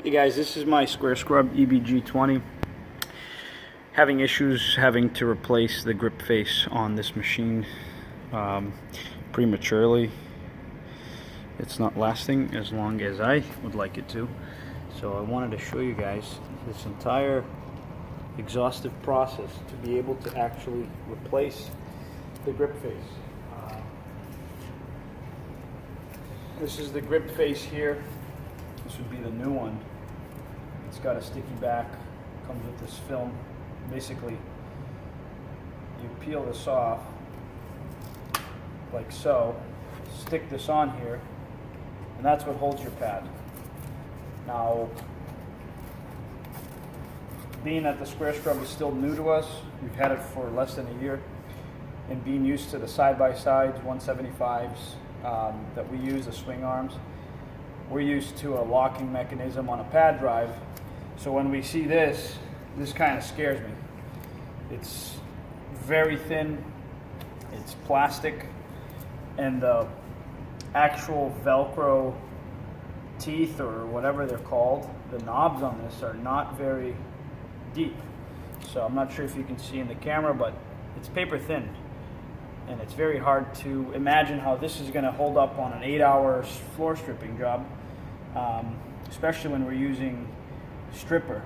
Hey guys, this is my Square Scrub EBG20. Having issues having to replace the grip face on this machine prematurely. It's not lasting as long as I would like it to. So I wanted to show you guys this entire exhaustive process to be able to actually replace the grip face. This is the grip face here. This would be the new one. It's got a sticky back, comes with this film. Basically, you peel this off like so, stick this on here, and that's what holds your pad. Now, being that the Square Scrub is still new to us, we've had it for less than a year, and being used to the side-by-sides, 175s that we use, the swing arms, we're used to a locking mechanism on a pad drive. So when we see this kind of scares me. It's very thin, it's plastic, and the actual Velcro teeth, or whatever they're called, the knobs on this are not very deep. So I'm not sure if you can see in the camera, but it's paper thin. And it's very hard to imagine how this is going to hold up on an 8-hour floor stripping job, especially when we're using stripper.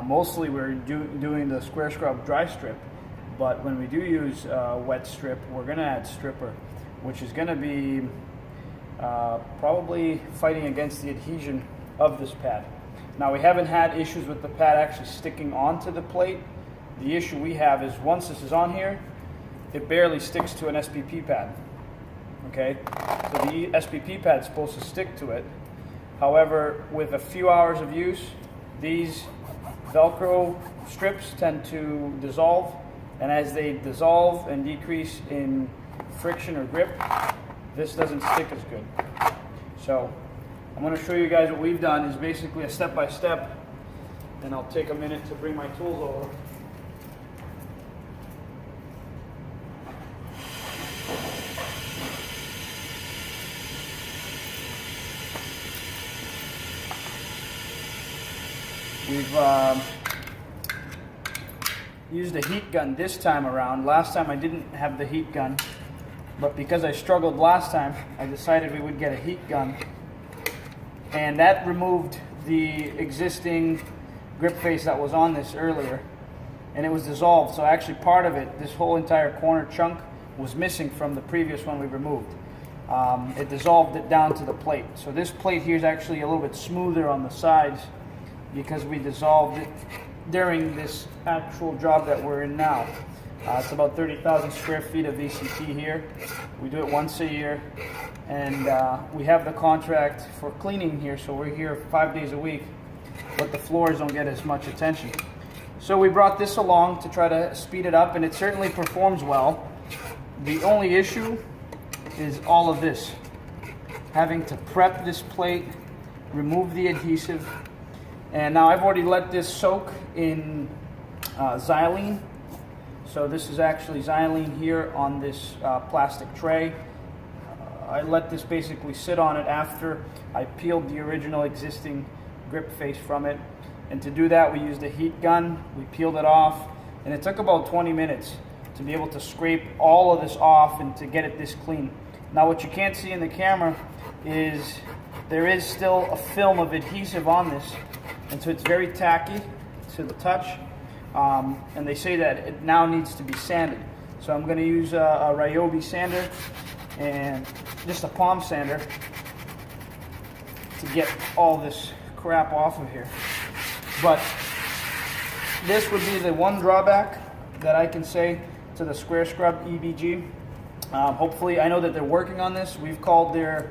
Mostly we're doing the Square Scrub dry strip, but when we do use wet strip, we're going to add stripper, which is going to be probably fighting against the adhesion of this pad. Now, we haven't had issues with the pad actually sticking onto the plate. The issue we have is once this is on here, it barely sticks to an SPP pad. Okay, so the SPP pad is supposed to stick to it. However, with a few hours of use, these Velcro strips tend to dissolve, and as they dissolve and decrease in friction or grip, this doesn't stick as good. So I'm going to show you guys what we've done is basically a step-by-step, and I'll take a minute to bring my tools over. We've used a heat gun this time around. Last time I didn't have the heat gun, but because I struggled last time, I decided we would get a heat gun. And that removed the existing grip face that was on this earlier, and it was dissolved. So actually part of it, this whole entire corner chunk, was missing from the previous one we removed. It dissolved it down to the plate. So this plate here is actually a little bit smoother on the sides, because we dissolved it during this actual job that we're in now. It's about 30,000 square feet of VCT here. We do it once a year, and we have the contract for cleaning here, so we're here 5 days a week, but the floors don't get as much attention. So we brought this along to try to speed it up, and it certainly performs well. The only issue is all of this. Having to prep this plate, remove the adhesive, and now I've already let this soak in xylene. So this is actually xylene here on this plastic tray. I let this basically sit on it after I peeled the original existing grip face from it. And to do that, we used a heat gun. We peeled it off, and it took about 20 minutes to be able to scrape all of this off and to get it this clean. Now, what you can't see in the camera is there is still a film of adhesive on this, and so it's very tacky to the touch, and they say that it now needs to be sanded. So I'm going to use a Ryobi sander and just a palm sander to get all this crap off of here. But this would be the one drawback that I can say to the Square Scrub EBG. Hopefully, I know that they're working on this. We've called their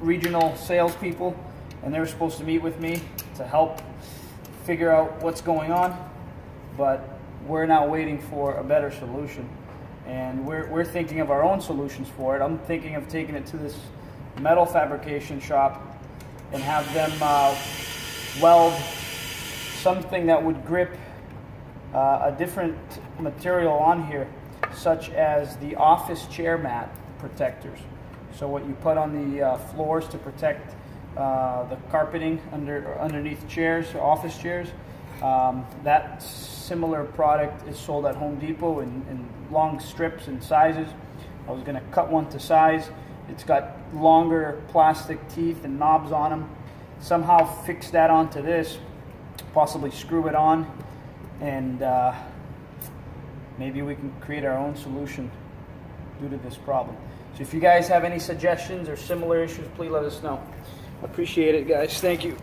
regional salespeople, and they're supposed to meet with me to help figure out what's going on, but we're now waiting for a better solution, and we're thinking of our own solutions for it. I'm thinking of taking it to this metal fabrication shop and have them weld something that would grip a different material on here, such as the office chair mat protectors. So what you put on the floors to protect the carpeting underneath chairs, office chairs. That similar product is sold at Home Depot in long strips and sizes. I was going to cut one to size. It's got longer plastic teeth and knobs on them. Somehow fix that onto this, possibly screw it on, and maybe we can create our own solution due to this problem. So if you guys have any suggestions or similar issues, please let us know. Appreciate it, guys. Thank you.